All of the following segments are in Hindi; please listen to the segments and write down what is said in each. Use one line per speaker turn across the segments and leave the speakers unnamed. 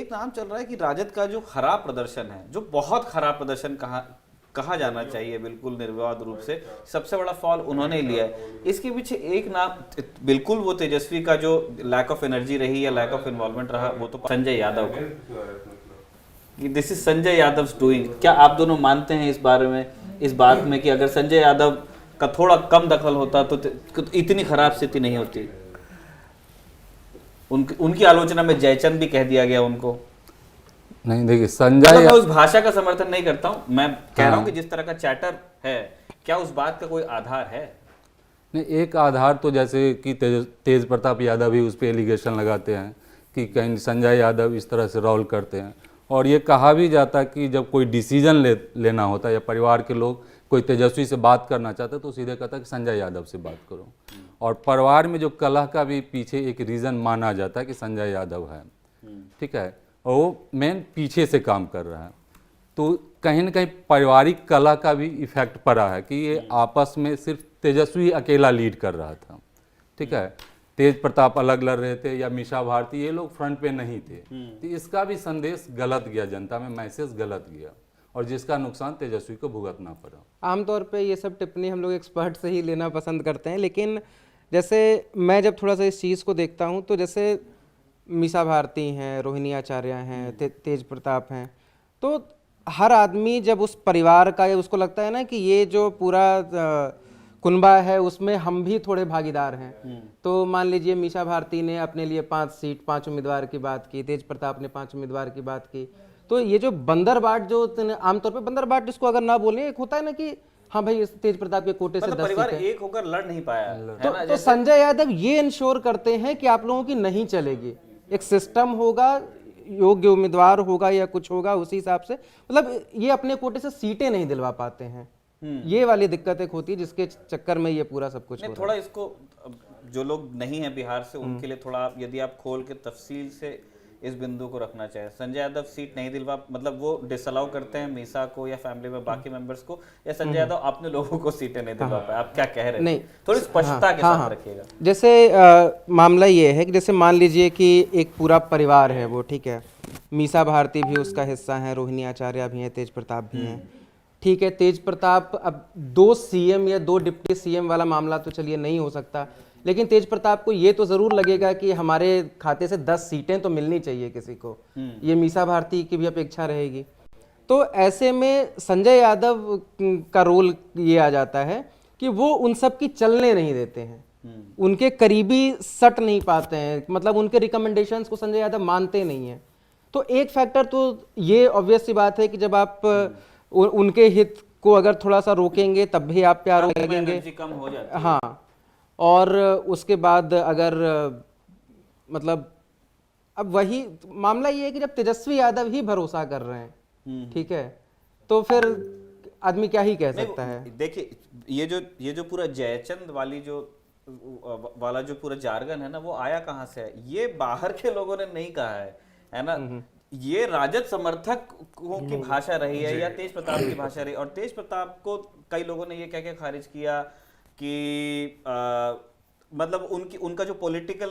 एक नाम चल रहा है कि राजद का जो खराब प्रदर्शन है, जो बहुत खराब प्रदर्शन कहा जाना चाहिए बिल्कुल निर्विवाद रूप से, सबसे बड़ा फॉल उन्होंने लिया है। इसके पीछे एक नाम बिल्कुल वो तेजस्वी का जो लैक ऑफ एनर्जी रही या लैक ऑफ इन्वॉल्वमेंट रहा, वो तो संजय यादव का, this is Sanjay Yadav doing. क्या आप दोनों मानते हैं इस बारे में, इस बात में कि अगर संजय यादव का थोड़ा कम दखल होता तो इतनी खराब स्थिति नहीं होती? उनकी आलोचना में जयचंद भी कह दिया गया उनको।
नहीं देखिए, संजय
मैं उस भाषा का समर्थन नहीं करता हूं, मैं कह रहा हूं कि जिस तरह का चैटर है, क्या उस बात का कोई आधार है?
नहीं, एक आधार तो जैसे कि तेज प्रताप यादव ही उस पर एलिगेशन लगाते हैं कि कहीं संजय यादव इस तरह से रोल करते हैं, और ये कहा भी जाता है कि जब कोई डिसीजन लेना होता है या परिवार के लोग कोई तेजस्वी से बात करना चाहते तो सीधे कहता है कि संजय यादव से बात करो। और परिवार में जो कलह का भी पीछे एक रीज़न माना जाता है कि संजय यादव है, ठीक है, और वो मेन पीछे से काम कर रहा है। तो कहीं ना कहीं पारिवारिक कलह का भी इफेक्ट पड़ा है कि ये आपस में सिर्फ तेजस्वी अकेला लीड कर रहा था, ठीक है, तेज प्रताप अलग लड़ रहे थे या मीसा भारती, ये लोग फ्रंट पे नहीं थे। तो इसका भी संदेश गलत गया, जनता में मैसेज गलत गया, और जिसका नुकसान तेजस्वी को भुगतना पड़ा।
आमतौर पे ये सब टिप्पणी हम लोग एक्सपर्ट से ही लेना पसंद करते हैं, लेकिन जैसे मैं जब थोड़ा सा इस चीज़ को देखता हूँ तो जैसे मीसा भारती हैं, रोहिणी आचार्य हैं, तेज प्रताप हैं, तो हर आदमी जब उस परिवार का या उसको लगता है ना कि ये जो पूरा कुनबा है उसमें हम भी थोड़े भागीदार हैं, तो मान लीजिए मीसा भारती ने अपने लिए 5 सीट 5 उम्मीदवार की बात की, तेज प्रताप ने 5 उम्मीदवार की बात की, तो ये जो बंदरबाट, जो आमतौर पे बंदरबाट जिसको अगर ना बोले, एक होता है ना कि हाँ भाई तेज प्रताप के कोटे से 10
परिवार
सीटें,
एक होकर लड़ नहीं पाया
तो संजय यादव ये इंश्योर करते हैं कि आप लोगों की नहीं चलेगी, एक सिस्टम होगा, योग्य उम्मीदवार होगा या कुछ होगा, उसी हिसाब से, मतलब ये अपने कोटे से सीटें नहीं दिलवा पाते हैं। ये वाली दिक्कत एक होती है जिसके चक्कर में ये पूरा सब कुछ हो रहा है।
थोड़ा इसको जो लोग नहीं है बिहार से उनके लिए थोड़ा यदि आप खोल के तफसील से इस बिंदु को रखना चाहे, संजय यादव सीट नहीं दिलवा, मतलब वो डिसअलाउ करते हैं मीसा को या फैमिली में बाकी मेंबर्स को, या संजय यादव अपने लोगों को सीटें नहीं दिलवा पाए? आप क्या कह रहे हैं?
नहीं,
थोड़ी स्पष्टता के साथ रखिएगा।
जैसे मामला ये है कि जैसे मान लीजिए कि एक पूरा परिवार है वो, ठीक है, मीसा भारती भी उसका हिस्सा है, रोहिणी आचार्य भी है, तेज प्रताप भी हैं, ठीक है। तेज प्रताप, अब 2 सीएम या 2 डिप्टी सीएम वाला मामला तो चलिए नहीं हो सकता, लेकिन तेज प्रताप को ये तो जरूर लगेगा कि हमारे खाते से 10 सीटें तो मिलनी चाहिए किसी को, ये मीसा भारती की भी अपेक्षा रहेगी। तो ऐसे में संजय यादव का रोल ये आ जाता है कि वो उन सब की चलने नहीं देते हैं, उनके करीबी सट नहीं पाते हैं, मतलब उनके रिकमेंडेशंस को संजय यादव मानते नहीं हैं। तो एक फैक्टर तो ये ऑब्वियस सी बात है कि जब आप उनके हित को अगर थोड़ा सा रोकेंगे तब भी आप प्यार लगेंगे,
कम हो जाती है।
हाँ, और उसके बाद अगर मतलब अब वही मामला ये है कि जब तेजस्वी यादव ही भरोसा कर रहे हैं, ठीक है, तो फिर आदमी क्या ही कह सकता है।
देखिए, ये जो पूरा जयचंद वाला जो पूरा जार्गन है ना, वो आया कहाँ से है? ये बाहर के लोगों ने नहीं कहा है ना, ये राजद समर्थकों की भाषा रही है या तेज प्रताप की भाषा रही, और तेज प्रताप को कई लोगों ने ये कह के खारिज किया कि मतलब उनका जो पॉलिटिकल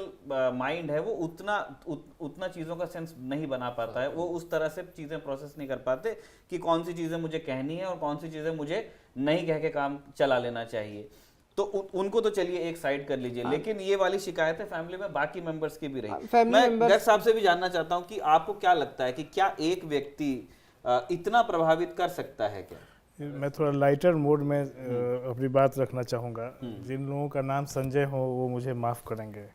माइंड है वो उतना चीज़ों का सेंस नहीं बना पाता है, वो उस तरह से चीज़ें प्रोसेस नहीं कर पाते कि कौन सी चीज़ें मुझे कहनी है और कौन सी चीज़ें मुझे नहीं कह के काम चला लेना चाहिए। तो उनको तो चलिए एक साइड कर लीजिए, लेकिन ये वाली शिकायतें फैमिली में बाकी मेंबर्स की भी रही। मैं गर्ग साहब से भी जानना चाहता हूँ कि आपको क्या लगता है कि क्या एक व्यक्ति इतना प्रभावित कर सकता है क्या?
मैं थोड़ा लाइटर मोड में अपनी बात रखना चाहूँगा। जिन लोगों का नाम संजय हो वो मुझे माफ़ करेंगे,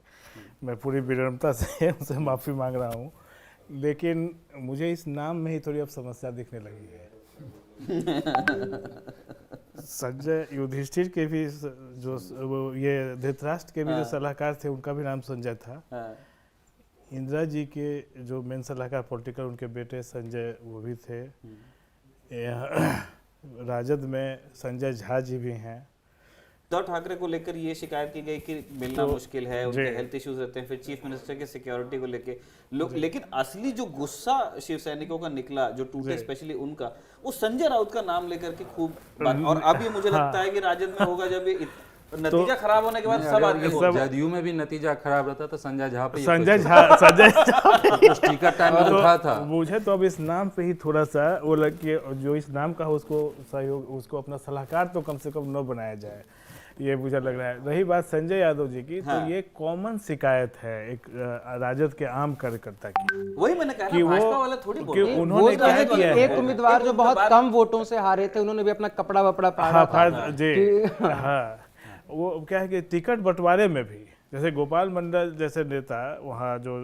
मैं पूरी विनम्रता से उनसे माफ़ी मांग रहा हूँ, लेकिन मुझे इस नाम में ही थोड़ी अब समस्या दिखने लगी है। संजय, युधिष्ठिर के भी जो वो ये धृतराष्ट्र के भी जो सलाहकार थे उनका भी नाम संजय था। इंदिरा जी के जो मेन सलाहकार पॉलिटिकल उनके बेटे संजय वो भी थे। राजद में संजय झा जी भी हैं।
उद्धव ठाकरे को लेकर ये शिकायत की गई कि मिलना मुश्किल है, उनके हेल्थ इश्यूज रहते हैं, फिर चीफ मिनिस्टर के सिक्योरिटी को लेके लोग, लेकिन असली जो गुस्सा शिव सैनिकों का निकला, जो टूटे स्पेशली उनका, वो संजय राउत का नाम लेकर के खूब बात। और अब ये मुझे लगता है कि राजद में होगा जब ये नतीजा खराब होने के बाद सब आदमी
अगर जदयू में भी नतीजा खराब रहता तो संजय झा पे ये
संजय झा
कुछ टिकट टाइम में उठा था।
मुझे तो अब इस नाम पे ही थोड़ा सा वो लग के जो इस नाम का है उसको सहयोग, उसको अपना सलाहकार तो कम से कम न बनाया जाए, ये मुझे लग रहा है। रही बात संजय यादव जी की, तो ये कॉमन शिकायत है एक राजद के आम कार्यकर्ता की,
वही मैंने कहा
कि
ना,
वो
भाजपा वाले थोड़ी बोल
कि
रहे हैं।
उन्होंने
वो तो
क्या
है कि
किया
एक
है।
उम्मीदवार जो बहुत कम वोटों से हारे थे, उन्होंने भी अपना कपड़ा वपड़ा फाड़ा था।
जी हाँ, वो क्या है कि टिकट बंटवारे में भी जैसे गोपाल मंडल जैसे नेता वहाँ जो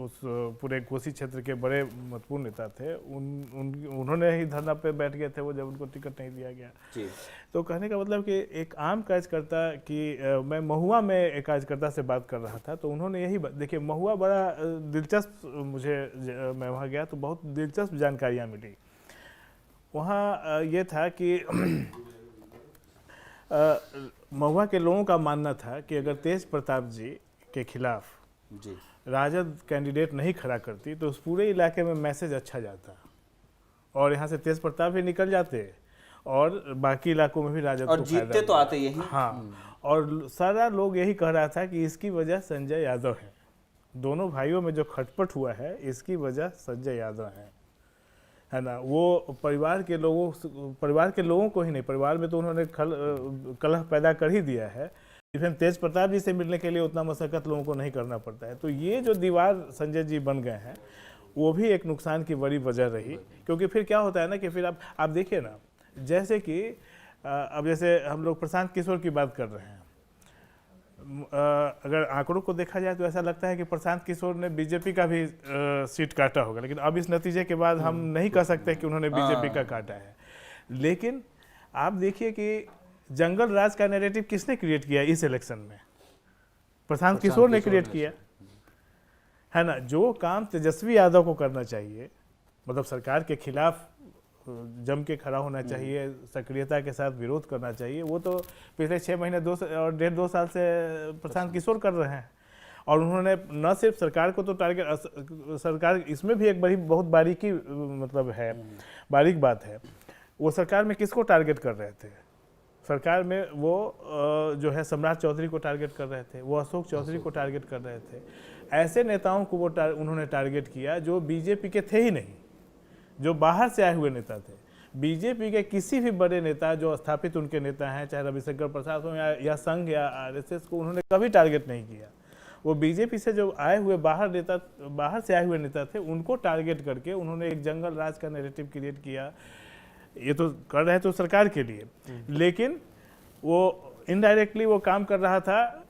उस पूरे कोसी क्षेत्र के बड़े महत्वपूर्ण नेता थे, उन्होंने ही धरना पे बैठ गए थे वो, जब उनको टिकट नहीं दिया गया।
जी।
तो कहने का मतलब कि एक आम कार्यकर्ता की मैं महुआ में एक कार्यकर्ता से बात कर रहा था, तो उन्होंने यही देखिए महुआ बड़ा दिलचस्प, मैं वहाँ गया तो बहुत दिलचस्प जानकारियाँ मिली। वहाँ ये था कि महुआ के लोगों का मानना था कि अगर तेज प्रताप जी के खिलाफ
जी
राजद कैंडिडेट नहीं खड़ा करती तो उस पूरे इलाके में मैसेज अच्छा जाता और यहाँ से तेज प्रताप भी निकल जाते और बाकी इलाकों में भी राजद
और
को
जीतते
फायदा
तो आते यही।
हाँ, और सारा लोग यही कह रहा था कि इसकी वजह संजय यादव है, दोनों भाइयों में जो खटपट हुआ है इसकी वजह संजय यादव है ना। वो परिवार के लोगों को ही नहीं, परिवार में तो उन्होंने कलह पैदा कर ही दिया है, इवन तेज प्रताप जी से मिलने के लिए उतना मशक्कत लोगों को नहीं करना पड़ता है। तो ये जो दीवार संजय जी बन गए हैं वो भी एक नुकसान की बड़ी वजह रही, क्योंकि फिर क्या होता है ना कि फिर आप देखिए ना, जैसे कि अब जैसे हम लोग प्रशांत किशोर की बात कर रहे हैं, अगर आंकड़ों को देखा जाए तो ऐसा लगता है कि प्रशांत किशोर ने बीजेपी का भी सीट काटा होगा, लेकिन अब इस नतीजे के बाद हम नहीं कह सकते कि उन्होंने बीजेपी का काटा है। लेकिन आप देखिए कि जंगल राज का नैरेटिव किसने क्रिएट किया इस इलेक्शन में? प्रशांत किशोर ने क्रिएट किया है ना। जो काम तेजस्वी यादव को करना चाहिए, मतलब सरकार के खिलाफ जम के खड़ा होना चाहिए, सक्रियता के साथ विरोध करना चाहिए, वो तो पिछले 6 महीने 1.5-2 साल से प्रशांत किशोर कर रहे हैं। और उन्होंने न सिर्फ सरकार को तो टारगेट, सरकार इसमें भी एक बहुत बारीकी मतलब है, बारीक बात है, वो सरकार में किसको टारगेट कर रहे थे? सरकार में वो जो है सम्राट चौधरी को टारगेट कर रहे थे, वो अशोक चौधरी को टारगेट कर रहे थे। ऐसे नेताओं को वो उन्होंने टारगेट किया जो बीजेपी के थे ही नहीं, जो बाहर से आए हुए नेता थे। बीजेपी के किसी भी बड़े नेता जो स्थापित उनके नेता हैं, चाहे रविशंकर प्रसाद हो या संघ या आरएसएस को, उन्होंने कभी टारगेट नहीं किया। वो बीजेपी से जो आए हुए बाहर से आए हुए नेता थे, उनको टारगेट करके उन्होंने एक जंगल राज का नैरेटिव क्रिएट किया। ये तो कर रहे तो सरकार के लिए, लेकिन वो इनडायरेक्टली वो काम कर रहा था,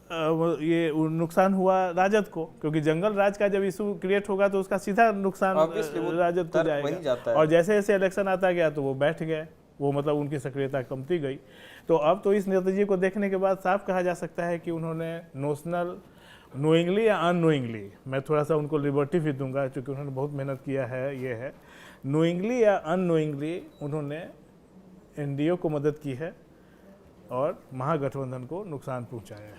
ये नुकसान हुआ राजद को, क्योंकि जंगल राज का जब इशू क्रिएट होगा तो उसका सीधा नुकसान राजद को जाएगा। और जैसे जैसे इलेक्शन आता गया तो वो बैठ गए, वो मतलब उनकी सक्रियता कमती गई। तो अब तो इस नतीजे को देखने के बाद साफ कहा जा सकता है कि उन्होंने नोइंगली या अननोइंगली, मैं थोड़ा सा उनको लिबर्टी भी दूंगा क्योंकि उन्होंने बहुत मेहनत किया है, ये है, नोइंगली या अननोइंगली उन्होंने एनडीए को मदद की है और महागठबंधन को नुकसान पहुंचाया है।